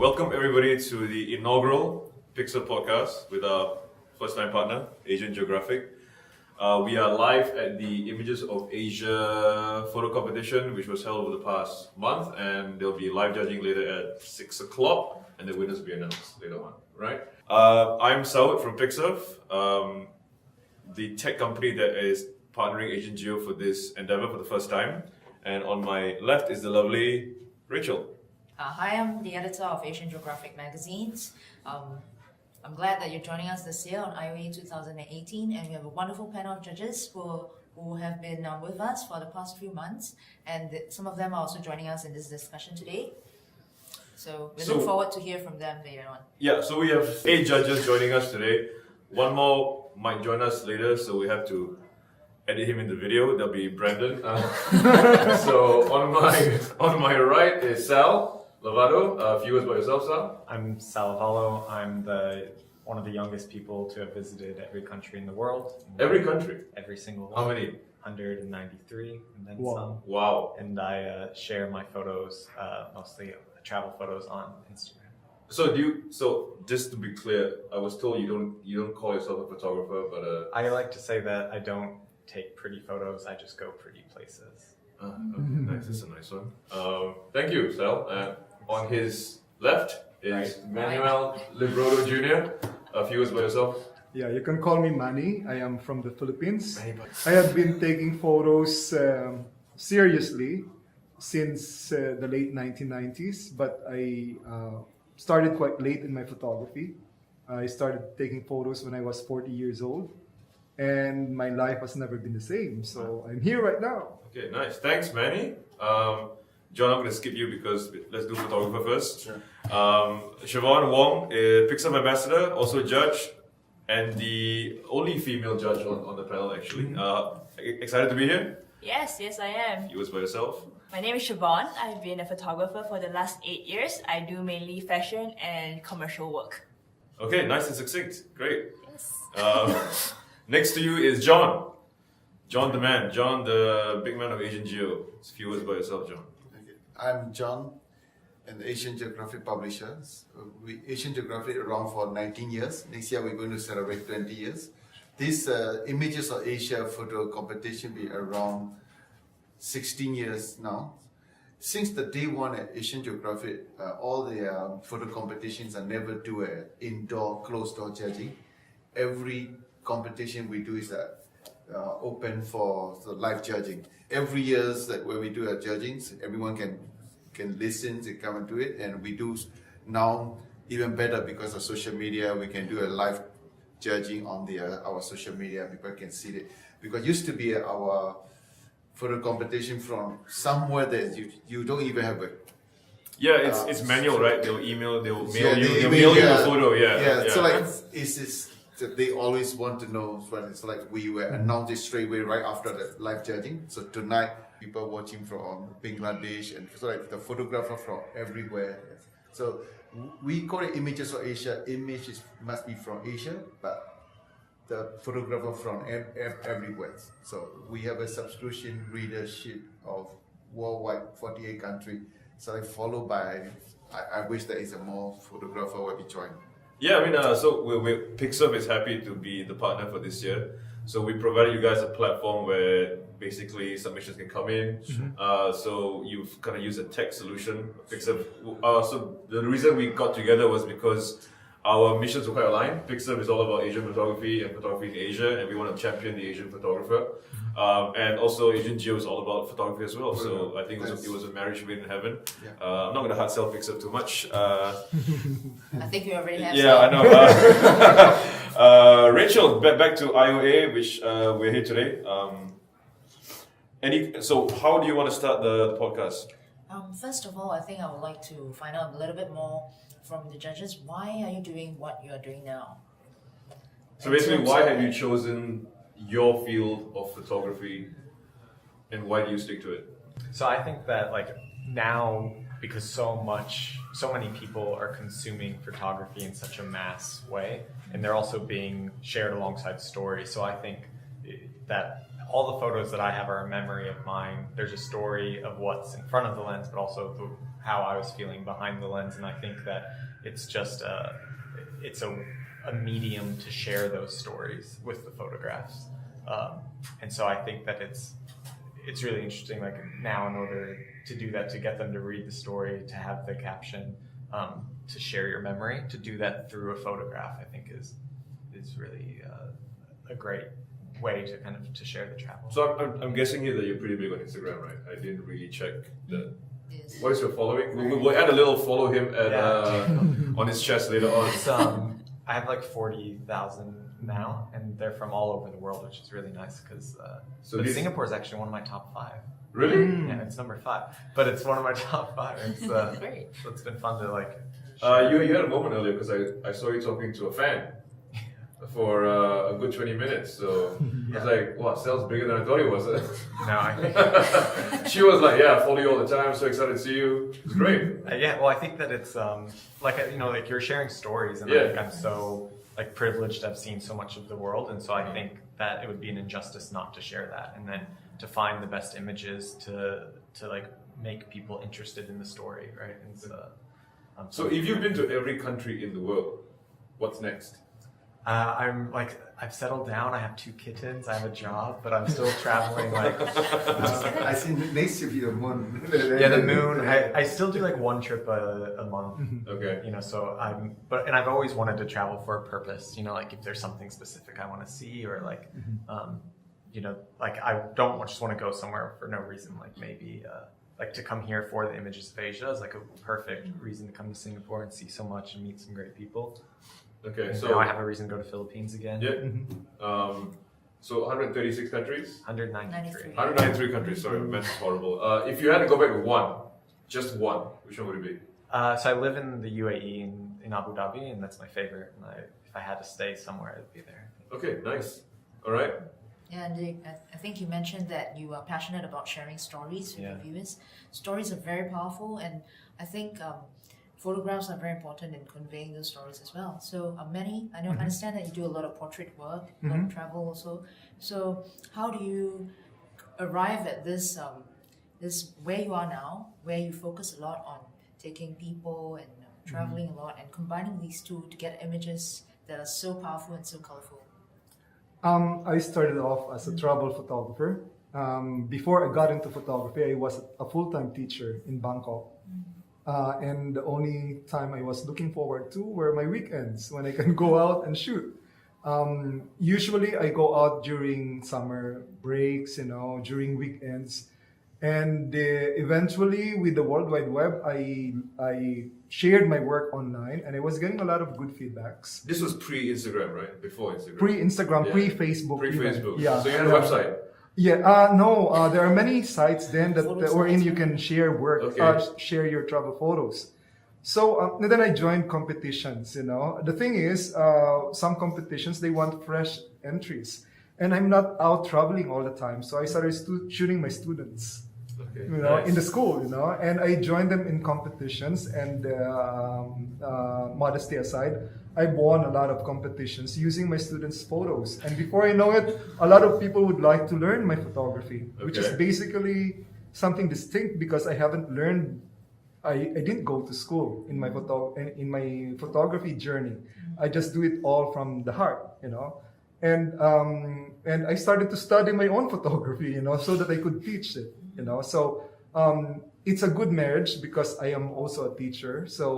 Welcome everybody to the inaugural PIXERF Podcast with our first-time partner, Asian Geographic. We are live at the Images of Asia photo competition, which was held over the past month, and there'll be live judging later at 6 o'clock, and the winners will be announced later on, right? I'm Saud from PIXERF, the tech company that is partnering Asian Geo for this endeavor for the first time. And on my left is the lovely Rachel. Hi, I'm the editor of Asian Geographic magazines. I'm glad that you're joining us this year on IOA 2018, and we have a wonderful panel of judges who have been with us for the past few months, and some of them are also joining us in this discussion today. So we look forward to hear from them later on. Yeah, so we have 8 judges joining us today. One more might join us later, so we have to edit him in the video. That'll be Brandon. So on my right is Sal Lavallo. A few words about yourself, Sal. I'm Sal Lavallo. I'm one of the youngest people to have visited every country in the world. Every country? Every single one. How many? 193 and then some. Wow. And I share my photos, mostly travel photos, on Instagram. So just to be clear, I was told you don't call yourself a photographer, but I like to say that I don't take pretty photos, I just go pretty places. Okay, nice. That's a nice one. Thank you, Sal. On his left is Manuel Librodo Jr. A few words by yourself. Yeah, you can call me Manny. I am from the Philippines. I have been taking photos seriously since the late 1990s, but I started quite late in my photography. I started taking photos when I was 40 years old, and my life has never been the same. So I'm here right now. Okay, nice. Thanks, Manny. John, I'm going to skip you because let's do photographer first. Sure. Shavonne Wong, PIXERF ambassador, also judge, and the only female judge on the panel, actually. Excited to be here? Yes, I am. You was by yourself? My name is Shavonne. I've been a photographer for the last 8 years. I do mainly fashion and commercial work. Okay, nice and succinct. Great. Yes. Next to you is John. John the man. John, the big man of Asian Geo. A few words by yourself, John. Okay. I'm John, and Asian Geographic publishers. Asian Geographic around for 19 years. Next year we're going to celebrate 20 years. This Images of Asia photo competition be around 16 years now. Since the day one at Asian Geographic, all the photo competitions are never do a indoor, closed door judging. Every competition we do is open for live judging. Every year that when we do our judgings, everyone can listen, they come and do it, and we do now even better because of social media. We can do a live judging on our social media. People can see it because it used to be our photo competition from somewhere that you don't even have a. Yeah, it's manual, right? They'll mail you the photo. Yeah. So like they always want to know. But it's like we were announced it straight away right after the live judging. So tonight, people watching from Bangladesh, and so like the photographer from everywhere. So we call it Images of Asia. Images must be from Asia, but the photographer from everywhere. So we have a subscription readership of worldwide 48 countries. So like followed by, I wish there is a more photographer will be joined. Yeah, I mean, so PIXERF is happy to be the partner for this year. So we provided you guys a platform where basically submissions can come in. So you've kind of used a tech solution. PIXERF. So the reason we got together was because our missions were quite aligned. PIXERF is all about Asian photography and photography in Asia, and we want to champion the Asian photographer. And also Asian Geo is all about photography as well. So I think it was a marriage made in heaven. Yeah. I'm not going to hard sell PIXERF too much. I think you already have. Yeah, I know. Rachel, back to IOA, which we're here today. So how do you want to start the podcast? First of all, I think I would like to find out a little bit more from the judges. Why are you doing what you are doing now? So basically, why have you chosen your field of photography, and why do you stick to it? So I think that now, because so many people are consuming photography in such a mass way, and they're also being shared alongside stories. So I think that all the photos that I have are a memory of mine. There's a story of what's in front of the lens, but also how I was feeling behind the lens, and I think that it's just it's a medium to share those stories with the photographs, and so I think that it's really interesting. Like now, in order to do that, to get them to read the story, to have the caption, to share your memory, to do that through a photograph, I think is really a great way to kind of to share the travel. So I'm guessing here that you're pretty big on Instagram, right? I didn't really check the. Yes. What is your following? We'll add a little follow him at on his chest later on. It's, I have like 40,000 now, and they're from all over the world, which is really nice because Singapore is actually one of my top 5. Really? Yeah, it's number 5, but it's one of my top 5. It's Great. so it's been fun to like. You had a moment earlier because I saw you talking to a fan for a good 20 minutes. So I was like, wow, Sal's bigger than I thought he was. No, I think. She was like, yeah, I follow you all the time. So excited to see you. It's great. Yeah, well, I think that it's like like you're sharing stories, and I think I'm so like privileged to have seen so much of the world, and so I think that it would be an injustice not to share that, and then to find the best images to like make people interested in the story, right? And so if you've been to every country in the world, what's next? I'm like, I've settled down. I have 2 kittens. I have a job, but I'm still traveling. Like, I see next year the moon. yeah, the moon. I still do like 1 trip a month. Okay. So and I've always wanted to travel for a purpose. Like if there's something specific I want to see, or like, like I don't just want to go somewhere for no reason. Like maybe. Like to come here for the Images of Asia is like a perfect reason to come to Singapore and see so much and meet some great people. Okay, and so now I have a reason to go to Philippines again. Yeah. So 136 countries? 193. 193 countries, sorry, math is horrible. If you had to go back to one, just one, which one would it be? So I live in the UAE in Abu Dhabi, and that's my favorite. And if I had to stay somewhere, I'd be there. Okay, nice. All right. Yeah, and I think you mentioned that you are passionate about sharing stories with your viewers. Stories are very powerful, and I think photographs are very important in conveying those stories as well. So I understand that you do a lot of portrait work, a lot of travel also. So how do you arrive at this where you are now, where you focus a lot on taking people and traveling a lot and combining these two to get images that are so powerful and so colorful? I started off as a travel photographer. Before I got into photography, I was a full-time teacher in Bangkok. And the only time I was looking forward to were my weekends when I can go out and shoot. Usually I go out during summer breaks, during weekends. And eventually with the World Wide Web, I shared my work online, and I was getting a lot of good feedbacks. This was pre-Instagram, right? Before Instagram? Pre-Instagram, pre-Facebook. Pre-Facebook. Yeah. So you had a website? Yeah, no, there are many sites then wherein you can share work, share your travel photos. So then I joined competitions, The thing is, some competitions, they want fresh entries. And I'm not out traveling all the time. So I started shooting my students, nice. in the school, And I joined them in competitions, and modesty aside, I won a lot of competitions using my students' photos. And before I know it, a lot of people would like to learn my photography, which is basically something distinct because I haven't learned. I didn't go to school in my photography journey. I just do it all from the heart, And I started to study my own photography, so that I could teach it, So it's a good marriage because I am also a teacher. So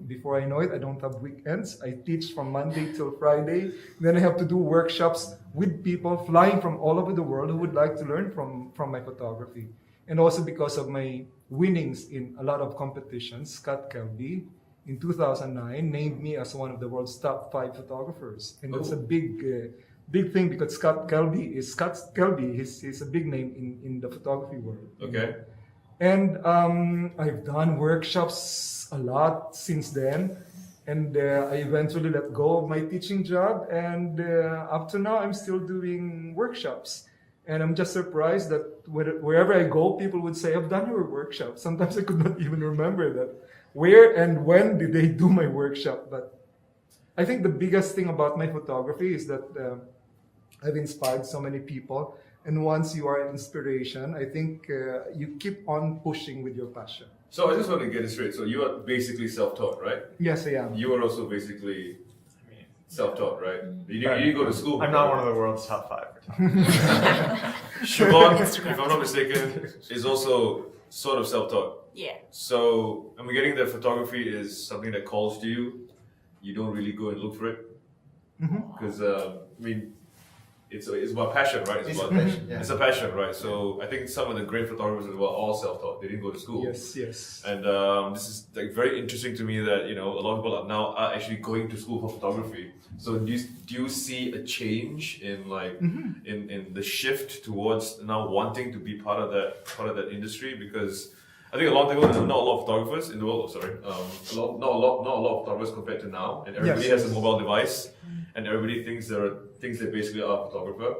before I know it, I don't have weekends. I teach from Monday till Friday. Then I have to do workshops with people flying from all over the world who would like to learn from my photography. And also because of my winnings in a lot of competitions, Scott Kelby in 2009 named me as one of the world's top 5 photographers. And that's a big thing because Scott Kelby, he's a big name in the photography world. Okay. And I've done workshops a lot since then. And I eventually let go of my teaching job. And up to now, I'm still doing workshops. And I'm just surprised that wherever I go, people would say, I've done your workshop. Sometimes I could not even remember that. Where and when did they do my workshop? But I think the biggest thing about my photography is that I've inspired so many people. And once you are an inspiration, I think you keep on pushing with your passion. So I just want to get it straight. So you are basically self-taught, right? Yes, I am. You are also basically self-taught, right? You didn't go to school. I'm not one of the world's top 5 photographers. Shavonne, if I'm not mistaken, is also sort of self-taught. Yeah. So I'm getting that photography is something that calls to you. You don't really go and look for it. Because, I mean, it's about passion, right? It's a passion, yeah. It's a passion, right? So I think some of the great photographers as well are all self-taught. They didn't go to school. Yes. And this is like very interesting to me that a lot of people are actually going to school for photography. So do you see a change in like in the shift towards now wanting to be part of that industry? Because I think a long time ago there were not a lot of photographers in the world. Not a lot of photographers compared to now, and everybody has a mobile device, and everybody thinks they basically are a photographer.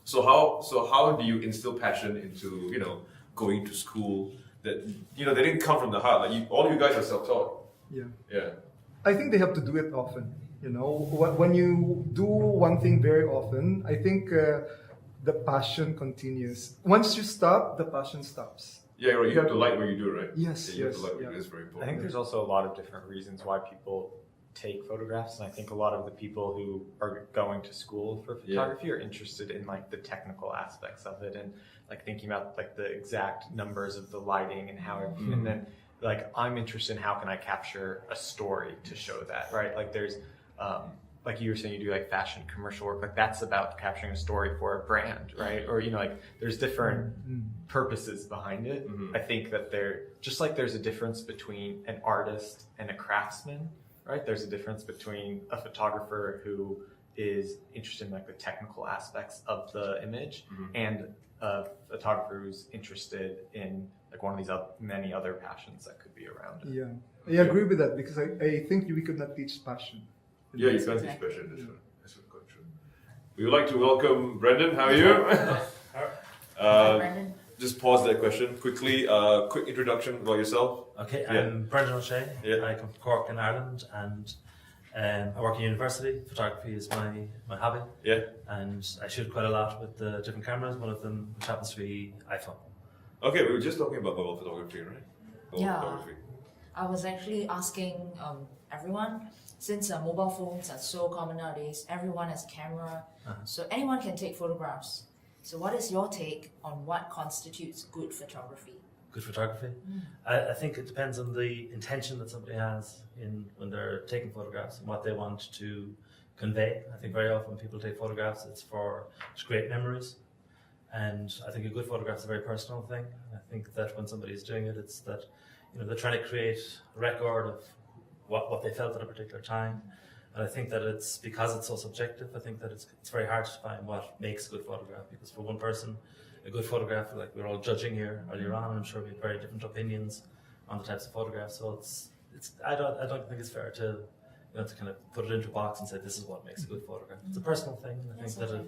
So how do you instill passion into going to school that they didn't come from the heart? Like all of you guys are self-taught. Yeah. I think they have to do it often. When you do one thing very often, I think the passion continues. Once you stop, the passion stops. Yeah, right. You have to like what you do, right? Yes, you have to yes, like what yeah. you do. It's very important. I think there's also a lot of different reasons why people take photographs, and I think a lot of the people who are going to school for photography are interested in like the technical aspects of it and like thinking about like the exact numbers of the lighting and how and then like I'm interested in how can I capture a story to show that, right? Like there's like you were saying, you do like fashion commercial work, like that's about capturing a story for a brand, right? Or like there's different purposes behind it. I think that there's a difference between an artist and a craftsman, right? There's a difference between a photographer who is interested in like the technical aspects of the image and a photographer who's interested in like one of these many other passions that could be around it. Yeah, I agree with that because I think we could not teach passion. Yeah, you can't teach passion. That's quite true. We would like to welcome Brendan. How are you? Hi, Brendan. Just pause that question quickly. Quick introduction about yourself. Okay, I'm Brendan O'Shea. I come from Cork in Ireland, and I work in university. Photography is my hobby. Yeah. And I shoot quite a lot with the different cameras. One of them which happens to be iPhone. Okay, we were just talking about mobile photography, right? Photography. I was actually asking everyone, since mobile phones are so common nowadays, everyone has a camera, so anyone can take photographs. So what is your take on what constitutes good photography? Good photography? I think it depends on the intention that somebody has when they're taking photographs and what they want to convey. I think very often when people take photographs, it's to create memories. And I think a good photograph is a very personal thing. I think that when somebody is doing it, it's that they're trying to create a record of what they felt at a particular time. And I think that it's because it's so subjective, I think that it's very hard to find what makes a good photograph, because for one person, a good photograph, like we were all judging here earlier on, and I'm sure we have very different opinions on the types of photographs. So I don't think it's fair to kind of put it into a box and say this is what makes a good photograph. It's a personal thing. I think that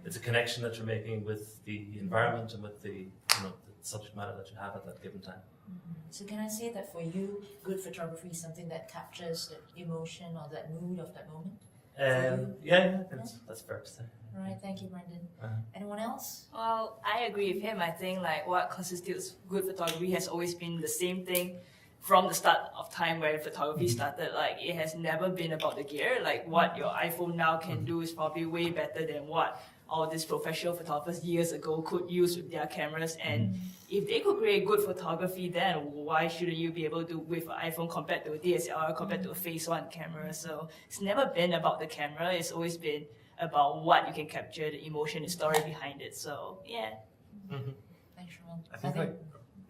it's a connection that you're making with the environment and with the subject matter that you have at that given time. So can I say that for you, good photography is something that captures the emotion or that mood of that moment? Yeah, that's fair to say. All right, thank you, Brendan. Anyone else? Well, I agree with him. I think like what constitutes good photography has always been the same thing from the start of time where photography started. Like it has never been about the gear. Like what your iPhone now can do is probably way better than what all these professional photographers years ago could use with their cameras. And if they could create good photography, then why shouldn't you be able to with an iPhone compared to a DSLR, compared to a Phase 1 camera? So it's never been about the camera. It's always been about what you can capture, the emotion, the story behind it. So yeah. Thanks, Shavonne. I think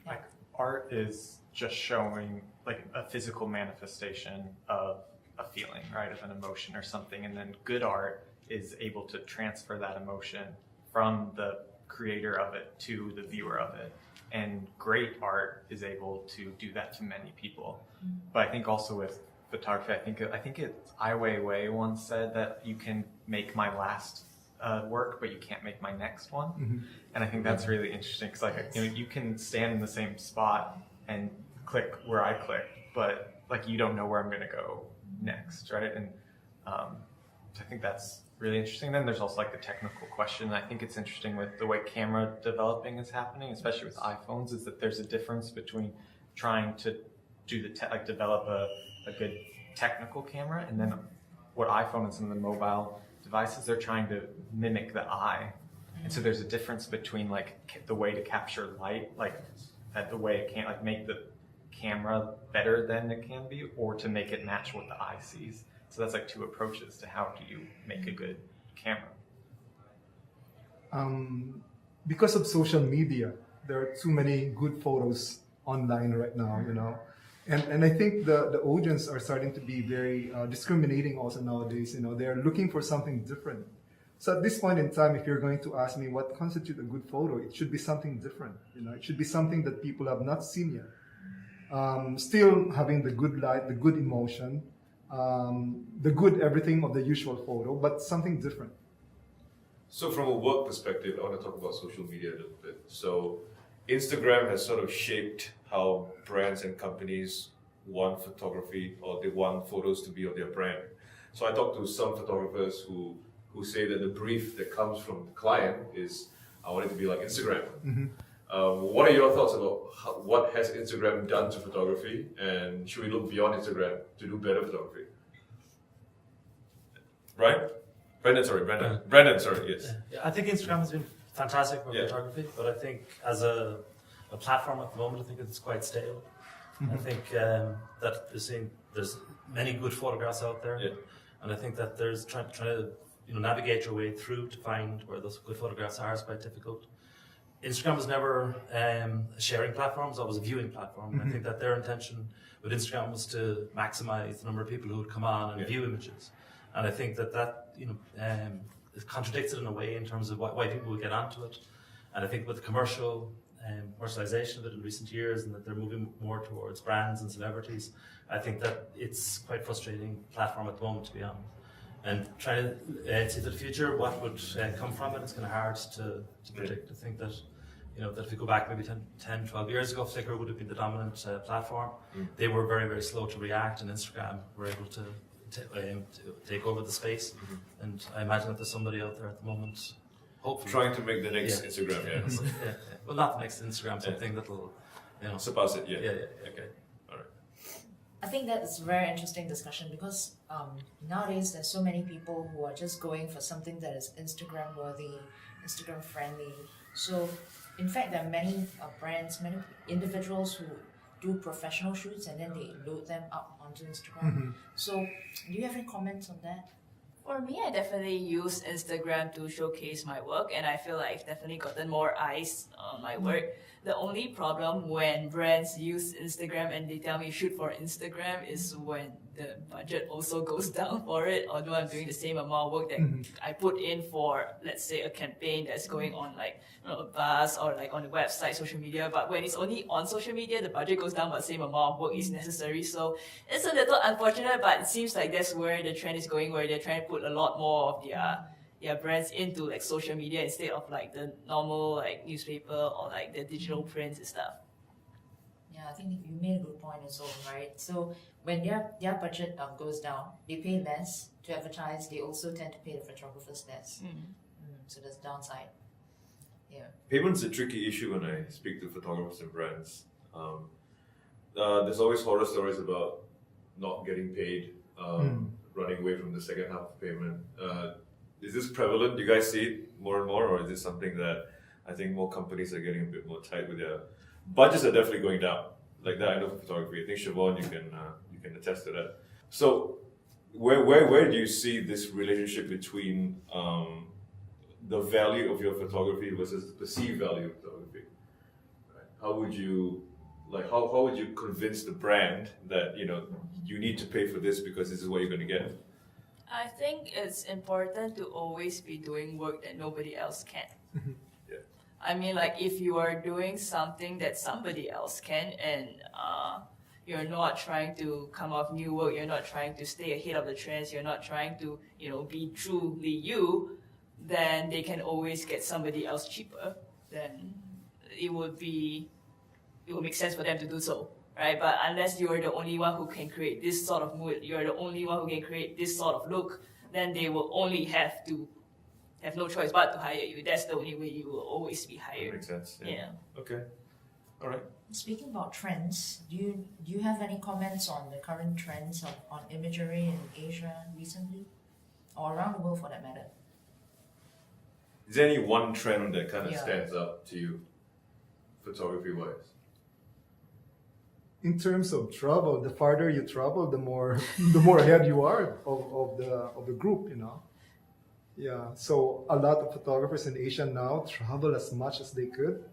like art is just showing like a physical manifestation of a feeling, right, of an emotion or something, and then good art is able to transfer that emotion from the creator of it to the viewer of it. And great art is able to do that to many people. But I think also with photography, I think it's Ai Weiwei once said that you can make my last work, but you can't make my next one. And I think that's really interesting because you can stand in the same spot and click where I click, but like you don't know where I'm going to go next, right? And I think that's really interesting. Then there's also like the technical question. I think it's interesting with the way camera developing is happening, especially with iPhones, is that there's a difference between trying to do develop a good technical camera, and then what iPhone and some of the mobile devices, they're trying to mimic the eye. And so there's a difference between the way to capture light, the way it can make the camera better than it can be, or to make it match what the eye sees. So that's two approaches to how do you make a good camera. Because of social media, there are too many good photos online right now, And I think the audience are starting to be very discriminating also nowadays. They're looking for something different. So at this point in time, if you're going to ask me what constitutes a good photo, it should be something different. It should be something that people have not seen yet. Still having the good light, the good emotion, the good everything of the usual photo, but something different. So from a work perspective, I want to talk about social media a little bit. So Instagram has sort of shaped how brands and companies want photography, or they want photos to be of their brand. So I talked to some photographers who say that the brief that comes from the client is, I want it to be like Instagram. Mm-hmm. What are your thoughts about what has Instagram done to photography, and should we look beyond Instagram to do better photography? Right? Brandon, yes. Yeah, I think Instagram has been fantastic for photography, but I think as a platform at the moment, I think it's quite stale. I think that there's many good photographs out there, and I think that there's trying to navigate your way through to find where those good photographs are is quite difficult. Instagram was never a sharing platform; it's always a viewing platform. And I think that their intention with Instagram was to maximize the number of people who would come on and view images. And I think that it contradicts it in a way in terms of why people would get onto it. And I think with the commercialization of it in recent years, and that they're moving more towards brands and celebrities, I think that it's quite frustrating platform at the moment to be on. And trying to see the future, what would come from it, it's kind of hard to predict. I think that that if we go back maybe 10, 12 years ago, Flickr would have been the dominant platform. They were very, very slow to react, and Instagram were able to take over the space. And I imagine that there's somebody out there at the moment, hopefully trying to make the next Instagram, well, not the next Instagram, something that'll surpass it. Okay. All right. I think that's a very interesting discussion because nowadays there's so many people who are just going for something that is Instagram worthy, Instagram friendly. So in fact, there are many brands, many individuals who do professional shoots and then they load them up onto Instagram. So do you have any comments on that? For me, I definitely use Instagram to showcase my work, and I feel like I've definitely gotten more eyes on my work. The only problem when brands use Instagram and they tell me shoot for Instagram is when the budget also goes down for it, although I'm doing the same amount of work that I put in for, let's say, a campaign that's going on a bus or on the website, social media. But when it's only on social media, the budget goes down, but the same amount of work is necessary. So it's a little unfortunate, but it seems like that's where the trend is going, where they're trying to put a lot more of their brands into social media instead of the normal newspaper or the digital prints and stuff. Yeah, I think you made a good point as well, right? So when their budget goes down, they pay less to advertise. They also tend to pay the photographers less. So there's downside. Yeah. Payment's a tricky issue when I speak to photographers and brands. There's always horror stories about not getting paid, running away from the second half of payment. Is this prevalent? Do you guys see it more and more, or is this something that I think more companies are getting a bit more tight with their budgets are definitely going down? Like that, I know for photography. I think Shavonne, you can attest to that. So, where do you see this relationship between the value of your photography versus the perceived value of photography? Right? How would you how would you convince the brand that you need to pay for this because this is what you're going to get? I think it's important to always be doing work that nobody else can. I mean, if you are doing something that somebody else can, and you're not trying to come up new work, you're not trying to stay ahead of the trends, you're not trying to, be truly you, then they can always get somebody else cheaper. Then it will make sense for them to do so. Right, but unless you're the only one who can create this sort of mood, you're the only one who can create this sort of look, then they will only have no choice but to hire you. That's the only way you will always be hired. That makes sense. Yeah. Okay. All right. Speaking about trends, do you have any comments on the current trends on imagery in Asia recently, or around the world for that matter? Is there any one trend that kind of Yeah. stands out to you, photography-wise? In terms of travel, the farther you travel, the more ahead you are of the group, you know. Yeah, so a lot of photographers in Asia now travel as much as they could,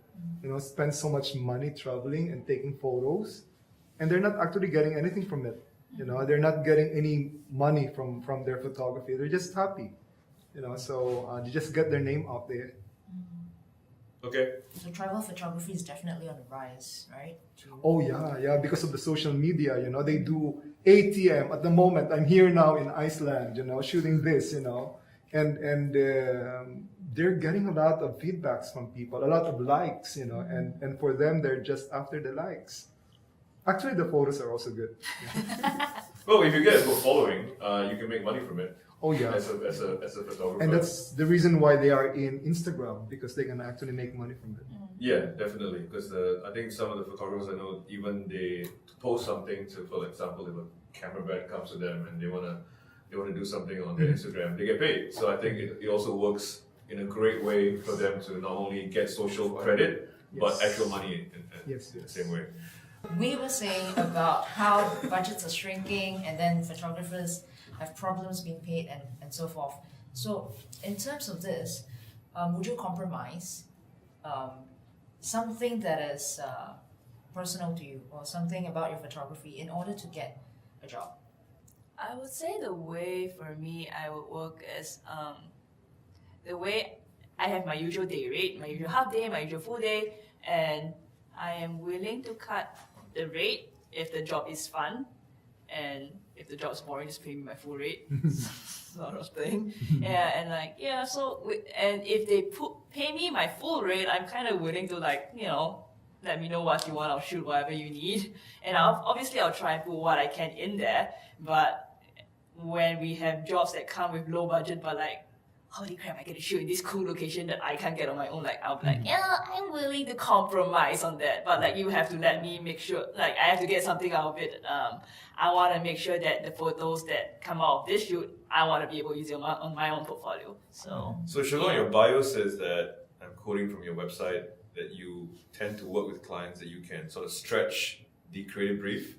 you know, spend so much money traveling and taking photos, and they're not actually getting anything from it. You know, they're not getting any money from their photography. They're just happy, you know. So they just get their name out there. Okay. So travel photography is definitely on the rise, right? Oh yeah, because of the social media, you know, they do ATM at the moment. I'm here now in Iceland, you know, shooting this, you know, and they're getting a lot of feedbacks from people, a lot of likes, you know, and for them, they're just after the likes. Actually, the photos are also good. Well, if you get a good following, you can make money from it. Oh yeah. As a photographer. And that's the reason why they are in Instagram, because they can actually make money from it. Yeah, definitely. Because I think some of the photographers I know, even they post something to, for example, if a camera brand comes to them and they wanna do something on their Instagram, they get paid. So I think it also works in a great way for them to not only get social credit, but Yes. actual money in Yes, the yes. same way. We were saying about how budgets are shrinking and then photographers have problems being paid and so forth. So in terms of this, would you compromise something that is personal to you or something about your photography in order to get a job? I would say the way for me I would work is the way I have my usual day rate, my usual half day, my usual full day, and I am willing to cut the rate if the job is fun, and if the job is boring, just pay me my full rate, sort of thing. Yeah, and like and if they pay me my full rate, I'm kind of willing to let me know what you want. I'll shoot whatever you need, and obviously I'll try and put what I can in there. But when we have jobs that come with low budget, but like, holy crap, I get to shoot in this cool location that I can't get on my own. Like, I'll be like, yeah, I'm willing to compromise on that. But like, you have to let me make sure, like, I have to get something out of it. I want to make sure that the photos that come out of this shoot, I want to be able to use it on my own portfolio. So Shavonne, your bio says that, I'm quoting from your website, that you tend to work with clients that you can sort of stretch the creative brief.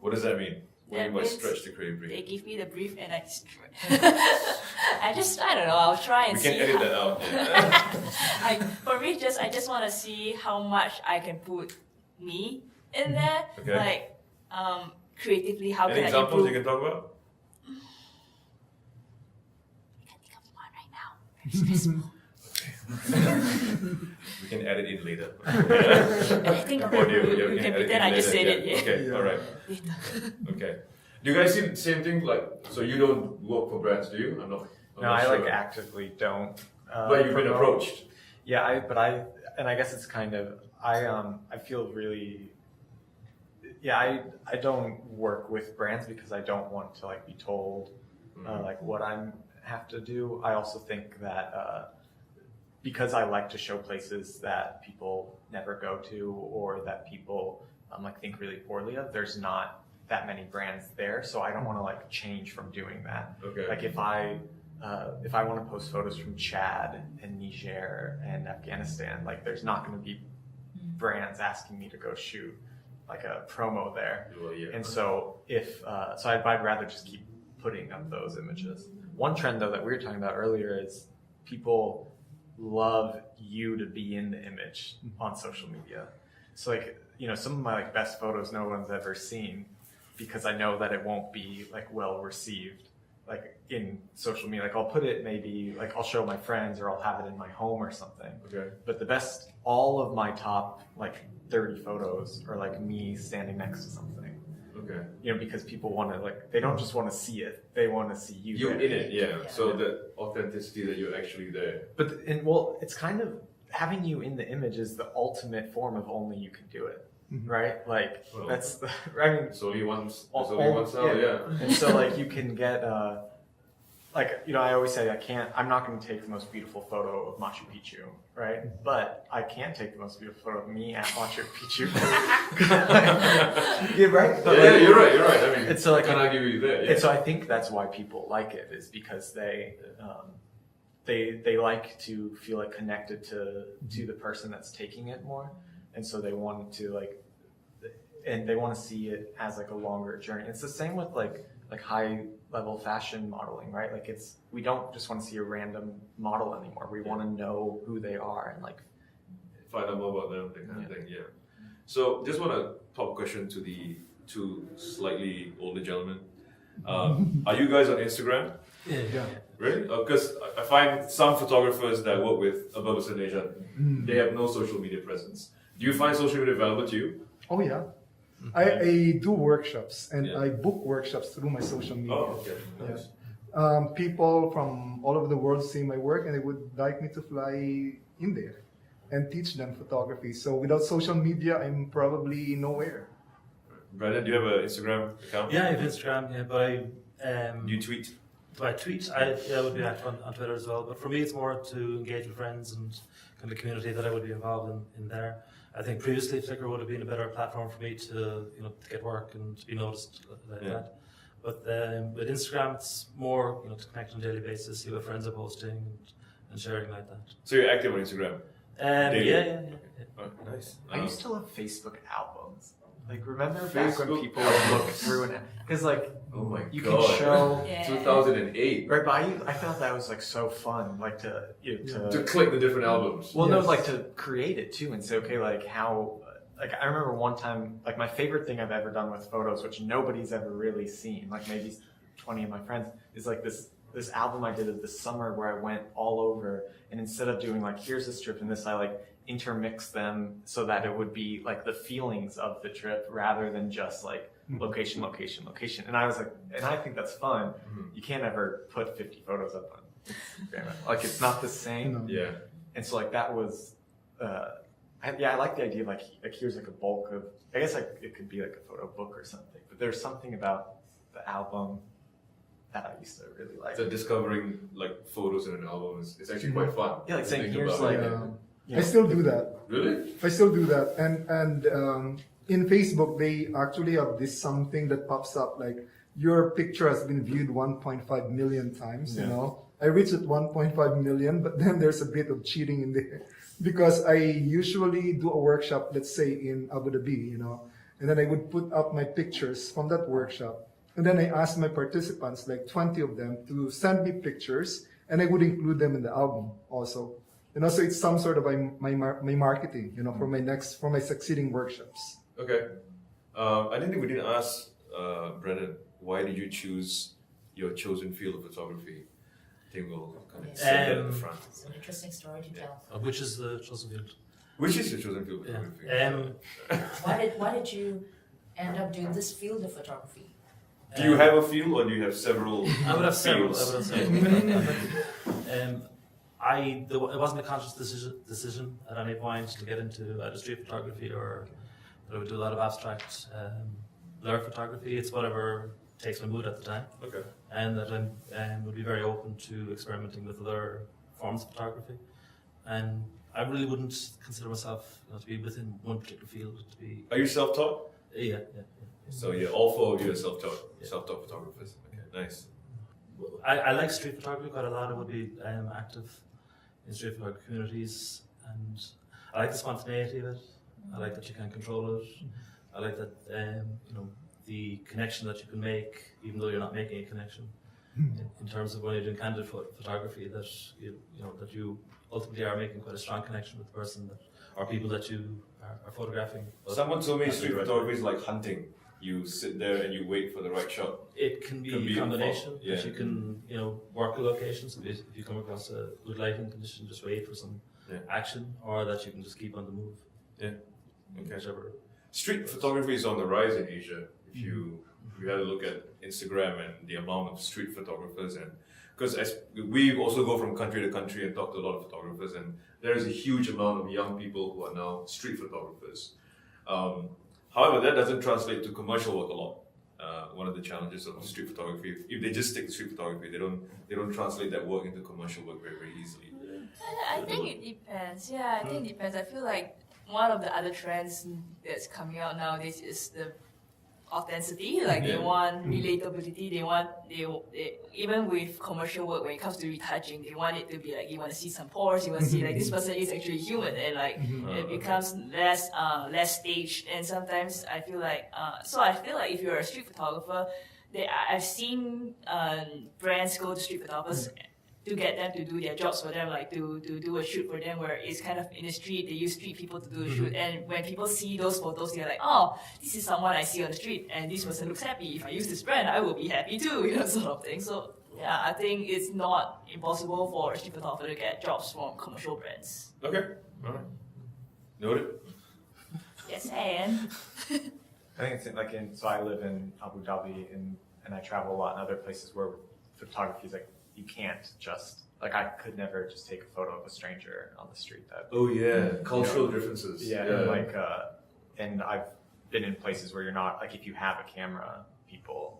What does that mean? What do you mean by means stretch the creative brief? they give me the brief and I stretch. I don't know, I'll try and We see. can edit that out. Yeah. For me, I just want to see how much I can put me in there. Okay. Like, creatively, how Any can I examples improve? you can talk about? I can't think of one right now. Very stressful. We can edit it later. And I think of it, Audio, yeah, we you can edit pretend it I just later, said it. Yeah. Okay, Yeah. alright. Okay. Do you guys see the same thing? Like, so you don't work for brands, do you? I'm No, not I sure. like actively don't. But you've been promote. approached. Yeah, I guess it's kind of I feel really. Yeah, I don't work with brands because I don't want to like be told like what I'm have to do. I also think that because I like to show places that people never go to or that people like think really poorly of, there's not that many brands there, so I don't want to like change from doing that. Okay. Like if I want to post photos from Chad and Niger and Afghanistan, like there's not going to be brands asking me to go shoot like a promo there. Well, yeah. And so I'd rather just keep putting up those images. One trend though that we were talking about earlier is people love you to be in the image on social media. So like, some of my like best photos no one's ever seen because I know that it won't be like well received like in social media. Like I'll put it maybe like I'll show my friends or I'll have it in my home or something. Okay. But all of my top like 30 photos are like me standing next to something. Okay. Because people want to like, they don't just want to see it, they want to see you. You there. in it, yeah. So the authenticity that you're actually there. But it's kind of having you in the image is the ultimate form of only you can do it, right? Like Well, that's the, I mean, It's only one all- style, yeah. and so like you can get like, you know, I always say I'm not going to take the most beautiful photo of Machu Picchu, right? But I can take the most beautiful photo of me at Machu Picchu. Yeah, right? But yeah, you're right. I mean, it's so like, I can't argue with you there. Yeah. and so I think that's why people like it, is because they like to feel like connected to the person that's taking it more. And so they want to and they want to see it as like a longer journey. It's the same with like high level fashion modeling, right? Like we don't just want to see a random model anymore. We want to know who they are and like find out more about them, that kind of thing. Yeah. So just want to pop a question to the two slightly older gentlemen. Are you guys on Instagram? Yeah. Really? Because I find some photographers that I work with above a certain age, they have no social media presence. Do you find social media valuable to you? Oh yeah. I do workshops and Yeah. I book workshops through my social media. Oh, okay. Nice. People from all over the world see my work and they would like me to fly in there and teach them photography. So without social media, I'm probably nowhere. Brandon, do you have an Instagram account? Yeah, I have Instagram, yeah, but You tweet? do I tweet? I would be active on Twitter as well, but for me it's more to engage with friends and kind of community that I would be involved in there. I think previously Flickr would have been a better platform for me to to get work and to be noticed like that. But with Instagram, it's more to connect on a daily basis, see what friends are posting and sharing like that. So you're active on Instagram? Daily? Yeah. Oh, nice. I used to love Facebook albums. Like, remember back when people would look through because oh my you god, can show Yeah. 2008. right, but I thought that was like so fun, like To click the different albums. well, no, Yes. like to create it too and say, okay, like how, like I remember one time, like my favorite thing I've ever done with photos, which nobody's ever really seen, like maybe 20 of my friends, is like this album I did of this summer where I went all over, and instead of doing like here's this trip and this, I like intermix them so that it would be like the feelings of the trip rather than just like location. And I was like, and I think that's fun. You can't ever put 50 photos up on Instagram. Like it's not the same. No. Yeah. And so like that was, I like the idea of like here's like a bulk of, I guess like it could be like a photo book or something, but there's something about the album that I used to really like. So discovering like photos in an album is actually quite fun. Yeah, like saying Think here's about like, it. I still do that. Really? I still do that. And in Facebook, they actually have this something that pops up like your picture has been viewed 1.5 million times, you know. I reached at 1.5 million, but then there's a bit of cheating in there because I usually do a workshop, let's say in Abu Dhabi, and then I would put up my pictures from that workshop. And then I asked my participants, like 20 of them, to send me pictures and I would include them in the album also. And also it's some sort of my marketing, for my succeeding workshops. Okay. I think we didn't ask Brennan, why did you choose your chosen field of photography? I think we'll kind of set that in the front. It's an interesting story to tell. Which is the chosen field? Which is your chosen field of photography? Why did you end up doing this field of photography? Do you have a field or do you have several I would have several. fields? It wasn't a conscious decision at any point to get into either street photography or that I would do a lot of abstract blur photography. It's whatever takes my mood at the time, Okay. and that I would be very open to experimenting with other forms of photography. And I really wouldn't consider myself to be within one particular field. To be Are you self-taught? yeah. So yeah, all four of you are self-taught, Yeah. self-taught photographers. Okay, nice. I like street photography quite a lot. I would be active in street photography communities, and I like the spontaneity of it. I like that you can control it. I like that the connection that you can make, even though you're not making a connection. In terms of when you're doing candid photography, that that you ultimately are making quite a strong connection with the person or people that you are photographing. But Someone told me street photography is like hunting. You sit there and you wait for the right shot. it can be a combination that you can work with locations. If you come across a good lighting condition, just wait for some action, or that you can just keep on the move. Yeah. Okay. Whichever. Street photography is on the rise in Asia. If you had a look at Instagram and the amount of street photographers, and because we also go from country to country and talk to a lot of photographers, and there is a huge amount of young people who are now street photographers. However, that doesn't translate to commercial work a lot. one of the challenges of street photography. If they just stick to street photography, they don't translate that work into commercial work very, very easily. I think it depends. Yeah, I think it depends. I feel like one of the other trends that's coming out nowadays is the authenticity. Like they want relatability. They even with commercial work, when it comes to retouching, they want it to be like you want to see some pores. You want to see like this person is actually human, and like it becomes less staged. And sometimes I feel like if you're a street photographer, I've seen brands go to street photographers to get them to do their jobs for them, like to do a shoot for them where it's kind of in the street, they use street people to do a shoot, and when people see those photos, they're like, oh, this is someone I see on the street, and this person looks happy. If I use this brand, I will be happy too, sort of thing. So yeah, I think it's not impossible for a street photographer to get jobs from commercial brands. Okay, all right. Noted. Yes, and I think it's like so I live in Abu Dhabi and I travel a lot in other places where photography is like, you can't just, like I could never just take a photo of a stranger on the street. Cultural differences. And I've been in places where you're not, like if you have a camera, people,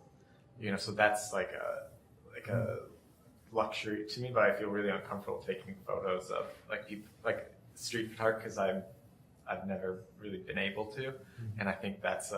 so that's like a luxury to me, but I feel really uncomfortable taking photos of like people, like street photography, because I've never really been able to, and I think that's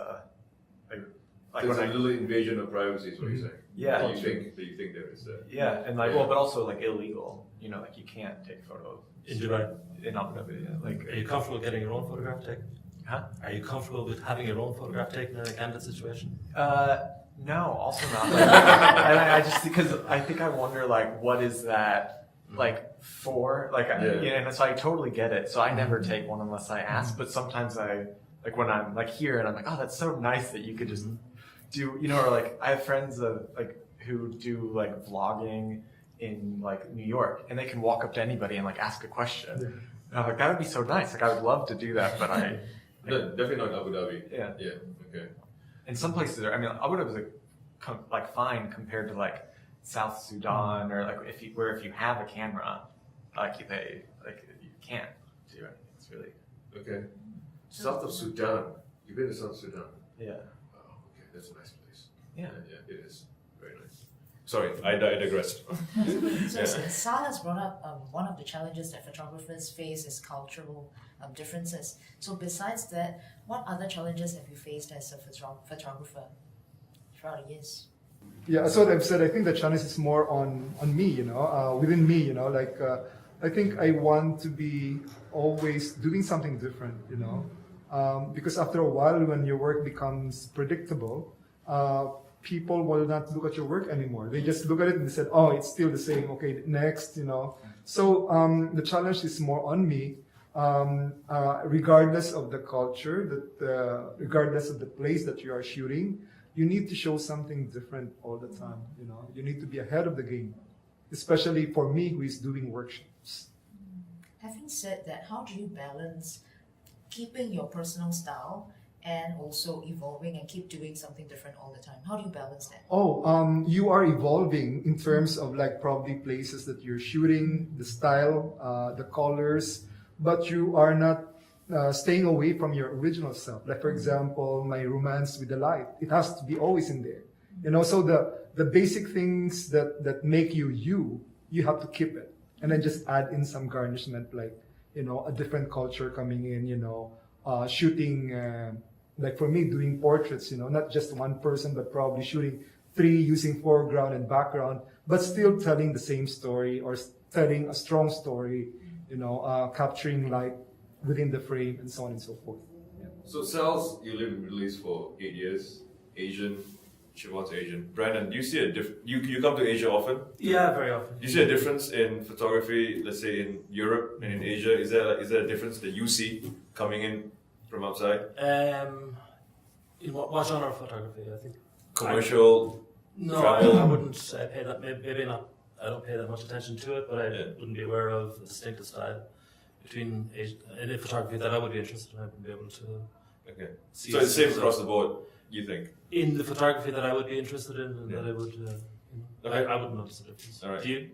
There's a little invasion of privacy is what you're saying. Yeah. That you think there is that. Yeah, and like, well, but also like illegal. Like you can't take photos In Dubai. in Abu Dhabi. Yeah. Like, Are you comfortable getting your own photograph taken? huh? Are you comfortable with having your own photograph taken in a candid situation? No, also not. And I just, because I think I wonder like, what is that like for? Like, and so I totally get it. So I never take one unless I ask. But sometimes like when I'm like here and I'm like, oh, that's so nice that you could just do, or like I have friends who do like vlogging in like New York, and they can walk up to anybody and like ask a question. And I'm like, that would be so nice. Like I would love to do that, but Definitely not in Abu Dhabi. Yeah. Yeah. Okay. in some places, Abu Dhabi is like fine compared to like South Sudan or like if you have a camera, you can't do anything. It's really Okay. South of Sudan. You've been to South Sudan? yeah. Oh, okay. That's a nice place. Yeah. Yeah, it is. Very nice. Sorry, I digressed. So Sal has brought up one of the challenges that photographers face is cultural differences. So besides that, what other challenges have you faced as a photographer throughout the years? Yeah, so I've said, I think the challenge is more on me, within me, I think I want to be always doing something different, because after a while when your work becomes predictable, people will not look at your work anymore. They just look at it and they said, oh, it's still the same, okay, next, So the challenge is more on me, regardless of the culture, regardless of the place that you are shooting, you need to show something different all the time, You need to be ahead of the game, especially for me who is doing workshops. Having said that, how do you balance keeping your personal style and also evolving and keep doing something different all the time? How do you balance that? You are evolving in terms of probably places that you're shooting, the style, the colors, but you are not staying away from your original self. Like for example, my romance with the light, it has to be always in there. So the basic things that make you have to keep it. And then just add in some garnishment, a different culture coming in, shooting, like for me, doing portraits, not just one person, but probably shooting 3 using foreground and background, but still telling the same story or telling a strong story, capturing light within the frame and so on and so forth. Yeah. So Sal's, you live in the Middle East for 8 years, Asian, Shavonne's Asian. Brandon, do you see a you come to Asia often? Yeah, very often. Do you see a difference in photography, let's say in Europe and in Asia? Is there a difference that you see coming in from outside? In what genre of photography? I think Commercial, travel? I wouldn't say pay that. Maybe not. I don't pay that much attention to it, but I wouldn't be aware of a distinctive style between Asia and in photography that I would be interested in. I wouldn't be able to. Okay. So it's the same across the board, you think? In the photography that I would be interested in, and that I would, I wouldn't notice a difference. All right. Do you?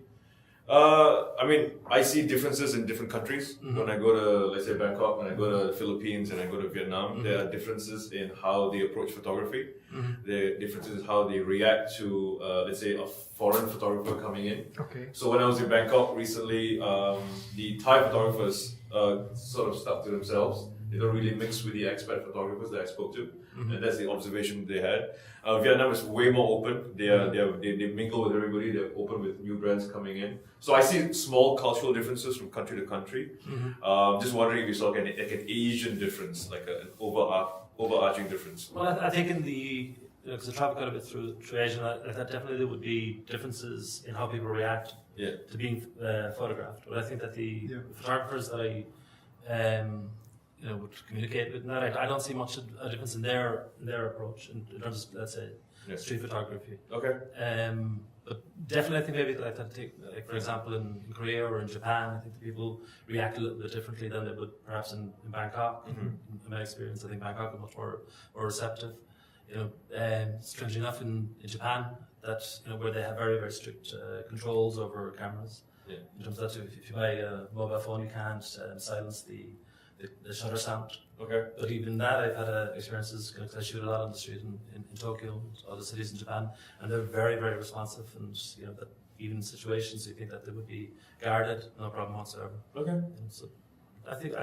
I mean, I see differences in different countries. When I go to, let's say, Bangkok, when I go to the Philippines, and I go to Vietnam, there are differences in how they approach photography. There are differences in how they react to, let's say, a foreign photographer coming in. Okay. So when I was in Bangkok recently, the Thai photographers sort of stuck to themselves. They don't really mix with the expat photographers that I spoke to, and that's the observation they had. Vietnam is way more open. They mingle with everybody. They're open with new brands coming in. So I see small cultural differences from country to country. Just wondering if you saw like an Asian difference, like an overarching difference. Well, I think in the, because I travel quite a bit through Asia, that definitely there would be differences in how people react to being photographed. But I think that the photographers that I would communicate with, and that I don't see much a difference in their approach in terms of, let's say, street photography. Okay. But definitely, I think maybe like for example, in Korea or in Japan, I think the people react a little bit differently than they would perhaps in Bangkok. In my experience, I think Bangkok is much more receptive. Strangely enough, in Japan, that where they have very, very strict controls over cameras. In terms of that, if you buy a mobile phone, you can't silence the shutter sound. Okay. But even that, I've had experiences, because I shoot a lot on the street in Tokyo and other cities in Japan, and they're very, very responsive, and that even in situations you think that they would be guarded, no problem whatsoever. Okay. So I think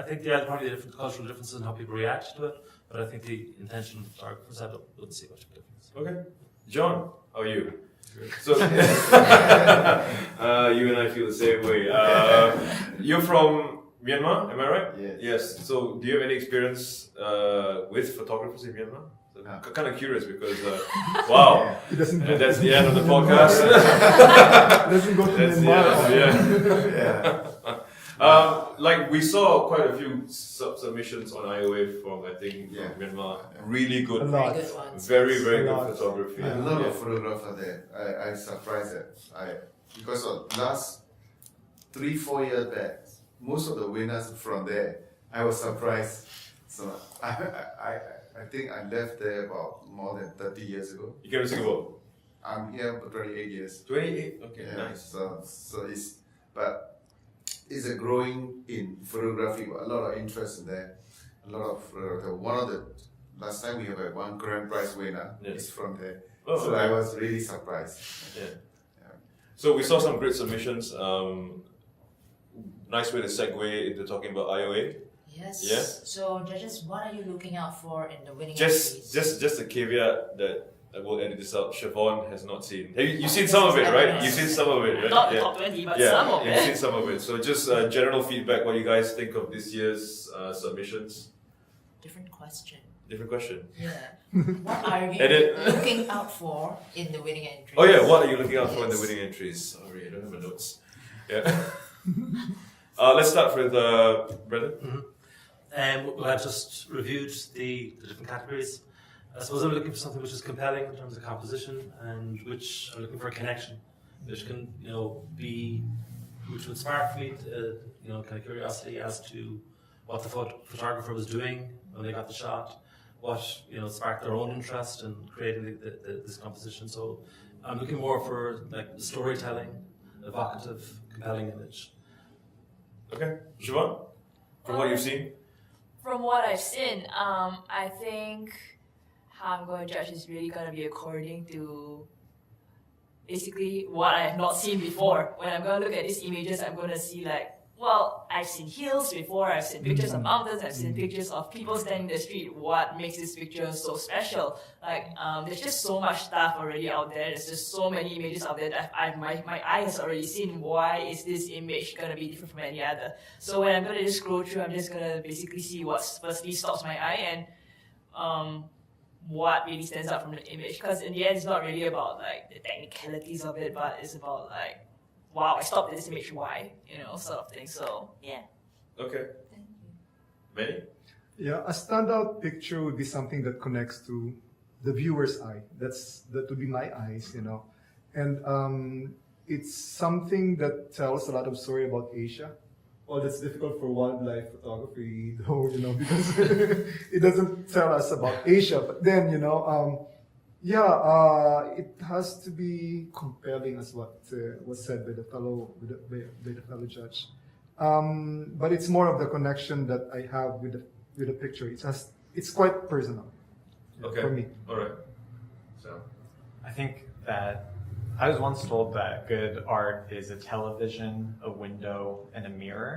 probably different cultural differences in how people react to it, but I think the intention of photographers, I wouldn't see much of a difference. Okay. John, how are you? So, you and I feel the same way. You're from Myanmar, am I right? Yes. So, do you have any experience with photographers in Myanmar? So, kind of curious because, wow, It doesn't go that's the end of the podcast. It doesn't go to That's the Myanmar. end. Like we saw quite a few submissions on IOA from from Myanmar. Really good, A lot. Very good ones. very A good lot. photography. A lot of photographers there. I'm surprised because of last 3-4 years back, most of the winners from there, I was surprised. So I think I left there about more than 30 years ago. You came to Singapore? I'm here for 28 years. 28? Okay, Yeah, nice. So it's a growing in photography, a lot of interest in there. A lot of one of the last time we have one grand prize winner is from there. Oh, so okay. I was really surprised. So we saw some great submissions. Nice way to segue into talking about IOA. Yes. Yeah. So, judges, what are you looking out for in the winning Just entries? a caveat that I will edit this out. Shavonne has not seen. Have you seen some of it, right? You've seen some of it, right? Not the top 20, but Yeah, some of you've it. seen some of it. So just general feedback. What you guys think of this year's submissions? Different question. Different question. Yeah. What are you Edit. looking out for in the winning entries? Oh yeah, what are you looking out for in the Yes. winning entries? Sorry, I don't have my notes. Yeah. Let's start with Brendan. Well, I just reviewed the different categories. I suppose I'm looking for something which is compelling in terms of composition, and which I'm looking for a connection, which can which would spark me, kind of curiosity as to what the photographer was doing when they got the shot, what sparked their own interest in creating this composition. So I'm looking more for like storytelling, evocative, compelling image. Okay, Siobhan, from what you've seen. From what I've seen, I think how I'm going to judge is really going to be according to basically what I have not seen before. When I'm going to look at these images, I'm going to see I've seen hills before, I've seen pictures of mountains, I've seen pictures of people standing in the street. What makes this picture so special? There's just so much stuff already out there. There's just so many images out there that my eye has already seen. Why is this image going to be different from any other? So when I'm going to just scroll through, I'm just going to basically see what firstly stops my eye and what really stands out from the image. Because in the end, it's not really about the technicalities of it, but it's about wow, I stopped at this image, why? Sort of thing. So, yeah. Okay. Manny? Yeah, a standout picture would be something that connects to the viewer's eye. That would be my eyes, And it's something that tells a lot of story about Asia. Well, that's difficult for wildlife photography, though, because it doesn't tell us about Asia. But then, Yeah, it has to be compelling, as what was said by the fellow judge. But it's more of the connection that I have with the picture. It's quite personal Okay. for me. All right. So. I think that I was once told that good art is a television, a window, and a mirror.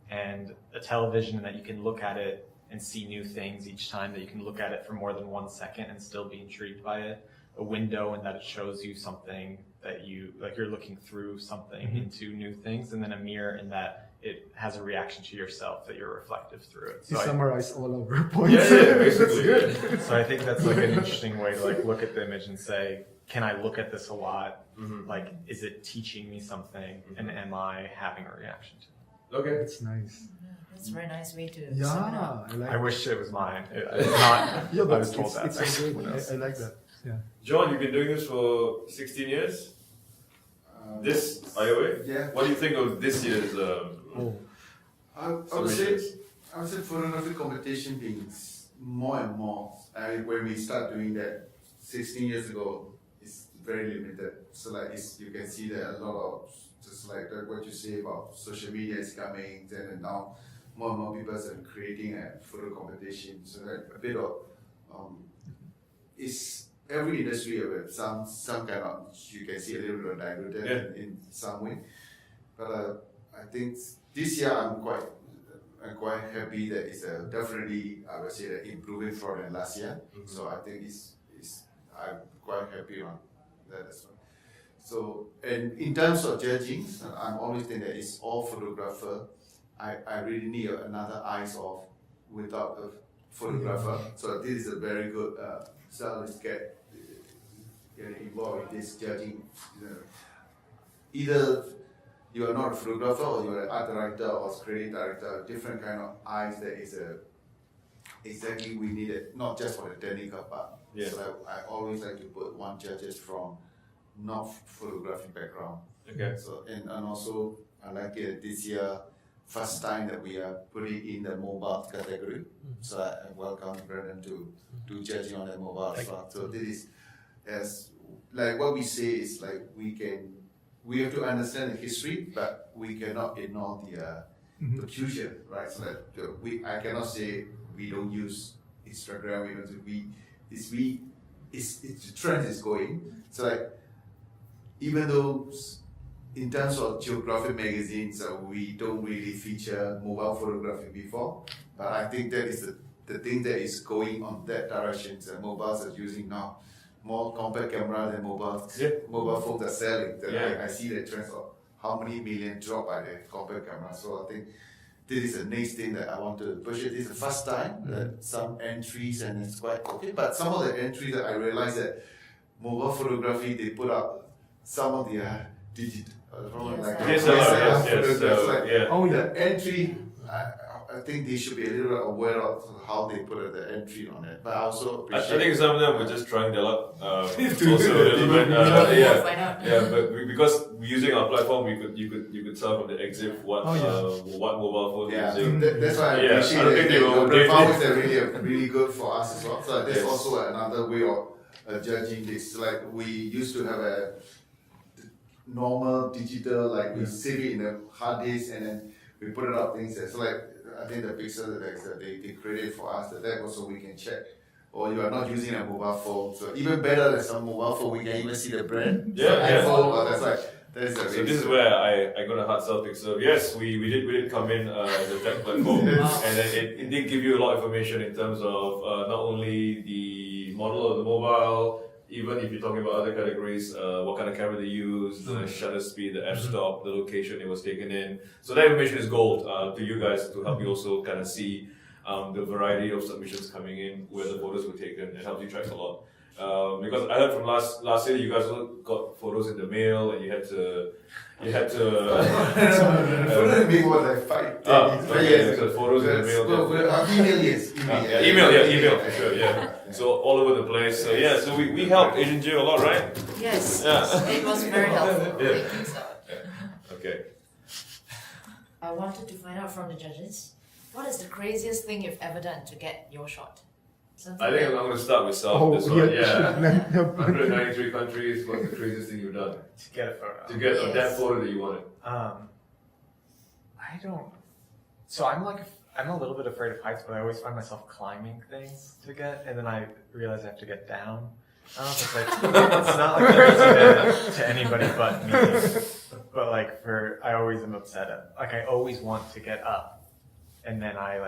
And a television that you can look at it and see new things each time, that you can look at it for more than 1 second and still be intrigued by it. A window in that it shows you something that you're looking through something into new things, and then a mirror in that it has a reaction to yourself that you're reflective through it. You So summarize all of our points. Yeah, That's basically. good. So I think that's like an interesting way to like look at the image and say, can I look at this a lot? Like, is it teaching me something? And am I having a reaction to it? Okay. That's nice. That's a very nice way to Yeah, sum it up. I like. I wish it was mine. It's not. Yeah, I but was told that. it's so good. I like that. Yeah. John, you've been doing this for 16 years. This IOA. Yeah. What do you think of this year's Oh. I would submissions? say photography competition being more and more. When we start doing that 16 years ago, it's very limited. So like you can see that a lot of just like what you say about social media is coming, and now more and more people are creating a photo competition. So that a bit of it's every industry of some kind of, you can see a little bit of diluted in some way. But I think this year I'm quite happy that it's definitely, I would say, that improving from last year. So I think I'm quite happy on that as well. So, and in terms of judging, I'm always think that it's all photographer. I really need another eyes off without a photographer. So this is a very good Sal is getting involved in this judging. Either you are not a photographer or you are an art director or creative director, different kind of eyes that is exactly we need it, not just for the technical part. Yeah. So I always like to put one judges from not photographic background. Okay. So and also I like it this year, first time that we are putting in the mobile category. So I welcome Brendan to do judging on the mobile stuff. So this is as like what we say is like we have to understand the history, but we cannot ignore the future, right? So that I cannot say we don't use Instagram. The trend is going. So like even though in terms of geographic magazines, we don't really feature mobile photography before, but I think that is the thing that is going on that direction. So mobiles are using now more compact camera than mobiles. Yeah. Mobile phones are selling. Yeah. I see the trends of how many million drop by the compact camera. So I think this is the next thing that I want to push it. This is the first time that some entries and it's quite okay. But some of the entries that I realized that mobile photography, they put up some of the digital. Yes, yeah. Oh, yeah. The entry, I think they should be a little aware of how they put the entry on it. But I also I appreciate think some of them were just trying their luck. Also a little bit. Find out. Yeah, but because using our platform, you could tell from the exit what mobile phone you're yeah, using. that's why I Yeah, appreciate I don't think that they will the give platforms are really good for us as well. So that's Yes. also another way of judging this. Like we used to have a normal digital, like we save it in a hard disk and then we put it up things. So like I think the pixel that they created for us, that also we can check. Or you are not using a mobile phone. So even better than some mobile phone, we can even see the brand. Yeah, so yeah. iPhone, that's like that is So this is where I got a hard sell PIXERF. Yes, we did come in as a tech platform, and then it did give you a lot of information in terms of not only the model of the mobile, even if you're talking about other categories, what kind of camera they use, the shutter speed, the f-stop, the location it was taken in. So that information is gold to you guys to help you also kind of see the variety of submissions coming in, where the photos were taken. It helps you track a lot. Because I heard from last year you guys also got photos in the mail and you had to photo me was like 5 okay, so photos in the mail. Email, yes. Email for sure, yeah. So all over the place. So yeah, so we helped Asian Geo a lot, right? Yes, Yeah. it was very helpful. Yeah. Thank you, Saud. Okay. I wanted to find out from the judges, what is the craziest thing you've ever done to get your shot? Something I think I'm that- going to start with Sal. Oh, This one, yeah. yeah. 193 countries. What's the craziest thing you've done To get a photo. to get Yes. that photo that you wanted? I don't. So I'm a little bit afraid of heights, but I always find myself climbing things to get, and then I realize I have to get down. I don't know if it's like it's not like easy to anybody but me. But like I always am upset at I always want to get up, and then I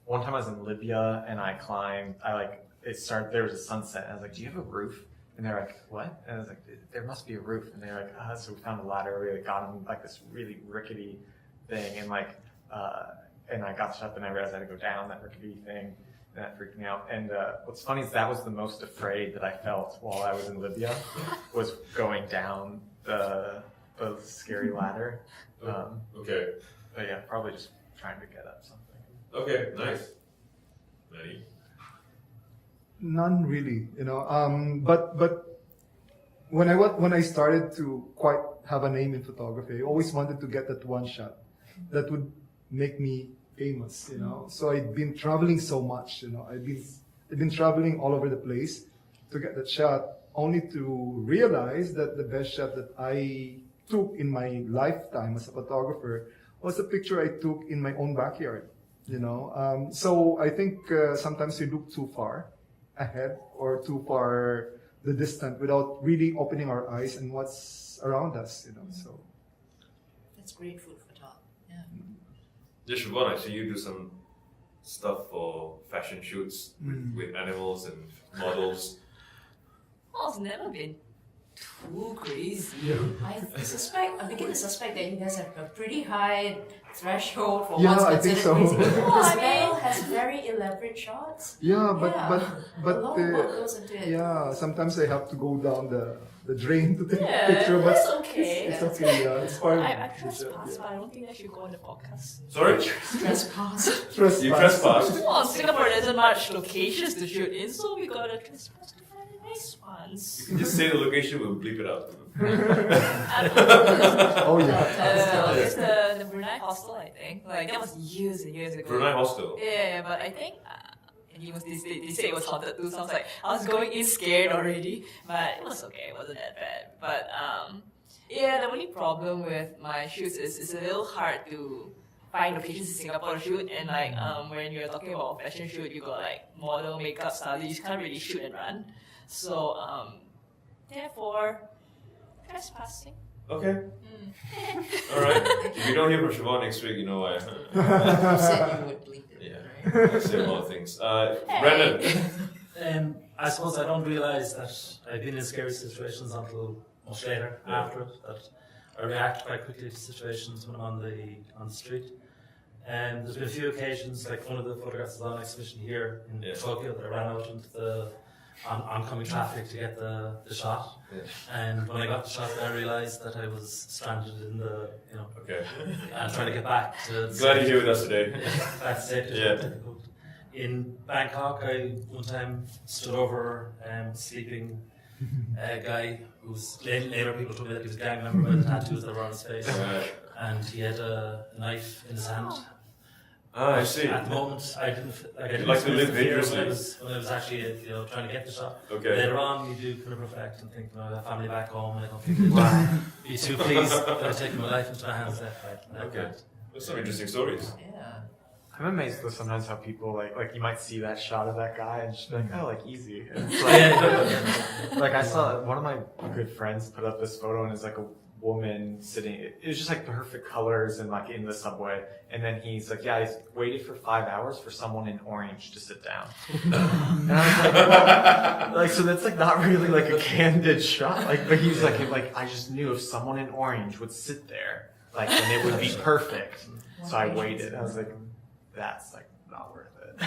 one time I was in Libya and I climbed. There was a sunset. And I was like, "Do you have a roof?" And they're like, "What?" And I was like, "There must be a roof." And they're like, "Ah." So we found a ladder. We got on like this really rickety thing, and and I got up and I realized I had to go down that rickety thing. And that freaked me out. And what's funny is that was the most afraid that I felt while I was in Libya, was going down the scary ladder. Okay. But yeah, probably just trying to get up something. Okay, nice. Manny? None really, but when I started to quite have a name in photography, I always wanted to get that one shot that would make me famous, So I'd been traveling so much, I've been traveling all over the place to get that shot, only to realize that the best shot that I took in my lifetime as a photographer was a picture I took in my own backyard, So I think sometimes we look too far ahead or too far the distant without really opening our eyes and what's around us, So That's great food for thought. Yeah. Yeah, Shavonne, I see you do some stuff for fashion shoots with animals and models. Oh, it's never been too crazy. I begin to suspect that you guys have a pretty high threshold for Yeah, what's I think considered so. crazy. I This mean- panel has very elaborate shots. yeah, but a lot of work goes into it. yeah, sometimes I have to go down the drain to take Yeah, a picture, but that's okay. it's okay. Yeah, it's part of I the trespass, job, but I don't think I should go on the podcast. Sorry? Trespass. Trespass. You trespassed? Well, Singapore there isn't much locations to shoot in, so we gotta trespass to find the nice ones. You can just say the location, we'll bleep it out. Oh yeah. It's the Brunei hostel, I think. Like that was years and years ago. Brunei Hostel. Yeah, but I think they say it was haunted too. So I was like, I was going in scared already, but it was okay. It wasn't that bad. But yeah, the only problem with my shoots is it's a little hard to find locations in Singapore to shoot. And like when you're talking about fashion shoot, you got like model, makeup, stylists. You can't really shoot and run. So therefore, trespassing. Okay. Alright. If you don't hear from Shavonne next week, you know why. You said you would bleep it, Yeah. right? I say a lot of things. Brendan. I suppose I don't realise that I've been in scary situations until much later after it. That I react quite quickly to situations when I'm on the street. And there's been a few occasions, like one of the photographs is on exhibition here in Tokyo, that I ran out into the oncoming traffic to get the shot. Yeah. And when I got the shot, I realised that I was stranded in the, Okay. and trying to get back to. Glad you're here with us today. That's it. Yeah. Difficult. In Bangkok, I one time stood over sleeping a guy who's later people told me that he was a gang member by the tattoos that were on his face, Right. and he had a knife in his hand. Ah, I see. At the moment, I didn't. I didn't like to live experience the fear dangerously. when I was actually, trying to get the shot. Okay. Later on, you do kind of reflect and think, I have family back home, and I don't think they'd be too pleased that I've taken my life into my hands that way. Okay. There's some interesting stories. Yeah. I'm amazed though sometimes how people like you might see that shot of that guy and just be like, oh, like easy. And it's like, like I saw one of my good friends put up this photo and it's like a woman sitting. It was just like perfect colors and like in the subway. And then he's like, yeah, he's waited for 5 hours for someone in orange to sit down. And I was like, well, like so that's like not really like a candid shot. Like, but he's like I just knew if someone in orange would sit there, like, and it would be perfect. So I waited. I was like, that's like not worth it.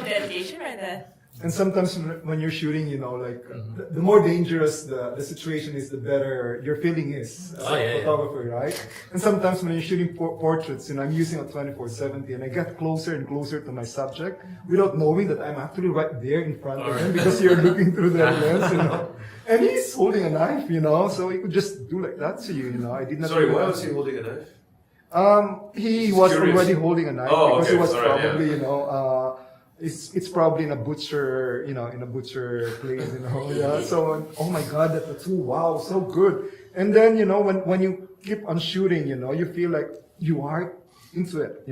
Dedication right there. And sometimes when you're shooting, the more dangerous the situation is, the better your feeling is as a photographer, right? And sometimes when you're shooting portraits, I'm using a 24-70 and I get closer and closer to my subject without knowing that I'm actually right there in front of him because you're looking through the lens, And he's holding a knife, so he could just do like that to you, I did not. Sorry, why was he holding a knife? He was Curious. already holding a knife Oh, because okay. he was Sorry, probably, it's probably in a butcher, in a butcher place, yeah. So, oh my God, that tattoo, wow, so good. And then, when you keep on shooting, you feel like you are into it,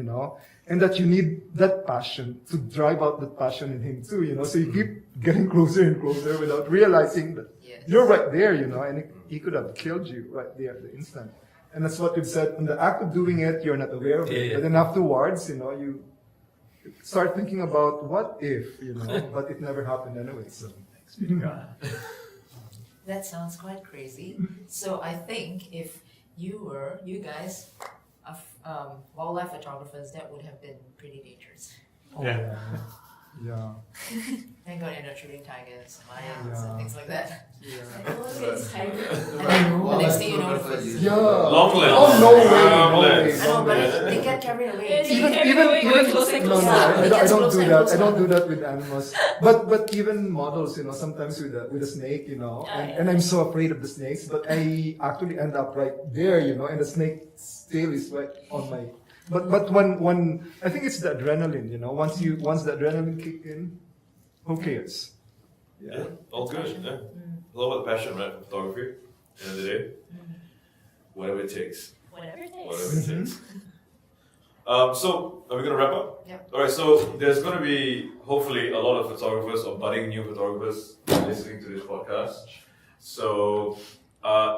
and that you need that passion to drive out that passion in him too, so you keep getting closer and closer without realizing that Yes. you're right there, and he could have killed you right there at the instant. And that's what we've said. In the act of doing it, you're not aware of it. Yeah. But then afterwards, you start thinking about what if, but it never happened anyway. So Thanks be to God. That sounds quite crazy. So I think if you guys are wildlife photographers, that would have been pretty dangerous. Yeah. yeah. Thank God you're not shooting tigers, lions, Yeah. and things like that. One The next thing you know, photographer uses- Yeah. Long lens. Oh, no way, Long no lens. way. I know, but they get carried away. Going closer and no, closer. I It don't gets do closer and that. closer. I don't do that with animals. But even models, sometimes with a snake, and I'm so afraid of the snakes, but I actually end up right there, and the snake's tail is right on my. But when I think it's the adrenaline, once the adrenaline kick in, who cares? Yeah, all good. Yeah. It's all about passion, right? Photography. End of the day, whatever it takes. Whatever it is. Whatever it takes. So, are we gonna wrap up? Yep. All right. So, there's gonna be hopefully a lot of photographers or budding new photographers listening to this podcast. So,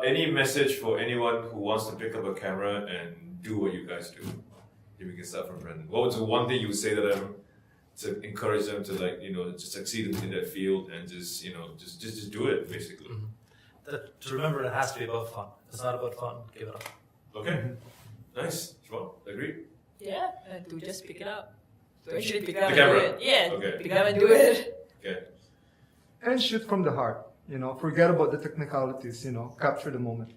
any message for anyone who wants to pick up a camera and do what you guys do? If we can start from Brendan. What was the one thing you would say to them to encourage them to just succeed in that field and just do it basically? To remember, it has to be about fun. If it's not about fun, give it up. Okay. Nice. Shavonne, agree? Yeah, and to just pick it up. To actually pick it up The and do camera. it. Yeah, Okay. pick it up and do it. Okay. And shoot from the heart. Forget about the technicalities. Capture the moment.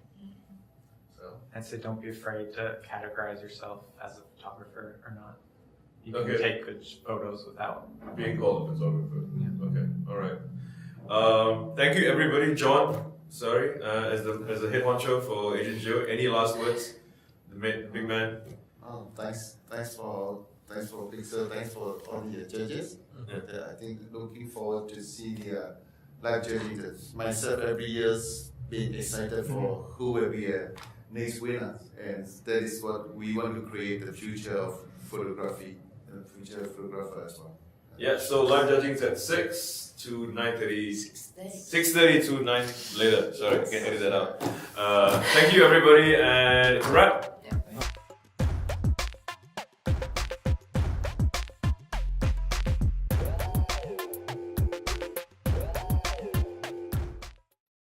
And so don't be afraid to categorize yourself as a photographer or not. You can Okay. take good photos without. Being called a photographer. Okay. All right. Thank you, everybody. John, sorry, as the head honcho for Asian Geo. Any last words? The big man. Oh, thanks for Pixel, thanks for all the judges. I think looking forward to see the live judging. Myself every year's being excited for who will be a next winner, and that is what we want to create, the future of photography and the future of photographer as well. Yeah. So live judging is at 6 to 9:30. 6:30. 6:30 to 9 later. Sorry, I can't edit that out. Thank you, everybody, and wrap.